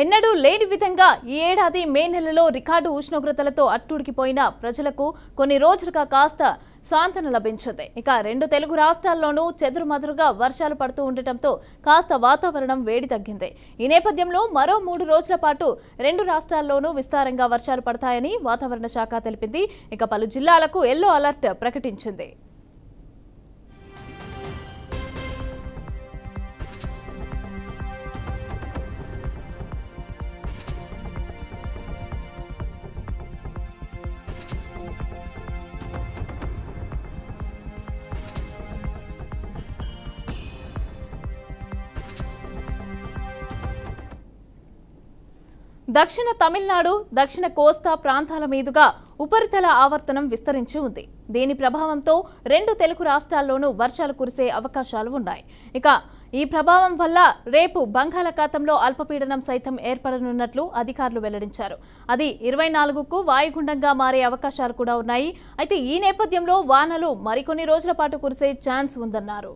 ఎన్నడూ లేని విధంగా ఈ ఏడాది మే నెలలో రికార్డు ఉష్ణోగ్రతలతో అట్టుడికిపోయిన ప్రజలకు కొన్ని రోజులుగా కాస్త సాంతన లభించింది. ఇక రెండు తెలుగు రాష్ట్రాల్లోనూ చెదురుమదురుగా వర్షాలు పడుతూ ఉండటంతో కాస్త వాతావరణం వేడి తగ్గింది. ఈ నేపథ్యంలో మరో 3 రోజుల పాటు రెండు రాష్ట్రాల్లోనూ విస్తారంగా వర్షాలు పడతాయని వాతావరణ శాఖ తెలిపింది. ఇక పలు జిల్లాలకు ఎల్లో అలర్ట్ ప్రకటించింది. దక్షిణ తమిళనాడు, దక్షిణ కోస్తా ప్రాంతాల మీదుగా ఉపరితల ఆవర్తనం విస్తరించి ఉంది. దీని ప్రభావంతో రెండు తెలుగు రాష్ట్రాల్లోనూ వర్షాలు కురిసే అవకాశాలు ఉన్నాయి. ఇక ఈ ప్రభావం వల్ల రేపు బంగాళాఖాతంలో అల్పపీడనం సైతం ఏర్పడనున్నట్లు అధికారులు వెల్లడించారు. అది 24కు వాయుగుండంగా మారే అవకాశాలు కూడా ఉన్నాయి. అయితే ఈ నేపథ్యంలో వానలు మరికొన్ని రోజుల పాటు కురిసే ఛాన్స్ ఉందన్నారు.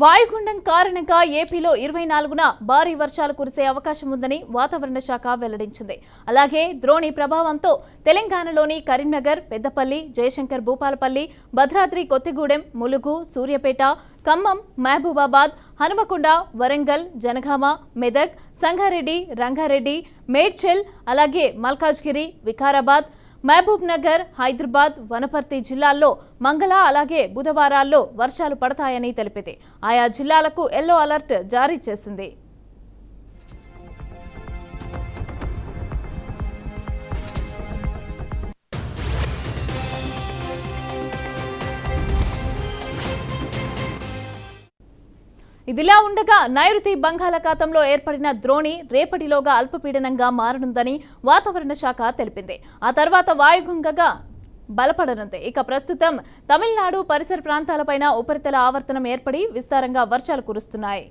వాయుగుండం కారణంగా ఏపీలో 24న భారీ వర్షాలు కురిసే అవకాశం ఉందని వాతావరణ శాఖ వెల్లడించింది. అలాగే ద్రోణి ప్రభావంతో తెలంగాణలోని కరీంనగర్, పెద్దపల్లి, జయశంకర్ భూపాలపల్లి, భద్రాద్రి కొత్తగూడెం, ములుగు, సూర్యాపేట, ఖమ్మం, మహబూబాబాద్, హనుమకొండ, వరంగల్, జనగామ, మెదక్, సంగారెడ్డి, రంగారెడ్డి, మేడ్చల్, అలాగే మల్కాజ్గిరి, వికారాబాద్, మహబూబ్ నగర్, హైదరాబాద్, వనపర్తి జిల్లాల్లో మంగళ అలాగే బుధవారాల్లో వర్షాలు పడతాయని తెలిపింది. ఆయా జిల్లాలకు ఎల్లో అలర్ట్ జారీ చేసింది. ఇదిలా ఉండగా నైరుతి బంగాళాఖాతంలో ఏర్పడిన ద్రోణి రేపటిలోగా అల్పపీడనంగా మారనుందని వాతావరణ శాఖ తెలిపింది. ఆ తర్వాత వాయుగుండంగా బలపడనుంది. ఇక ప్రస్తుతం తమిళనాడు పరిసర ప్రాంతాలపైన ఉపరితల ఆవర్తనం ఏర్పడి విస్తారంగా వర్షాలు కురుస్తున్నాయి.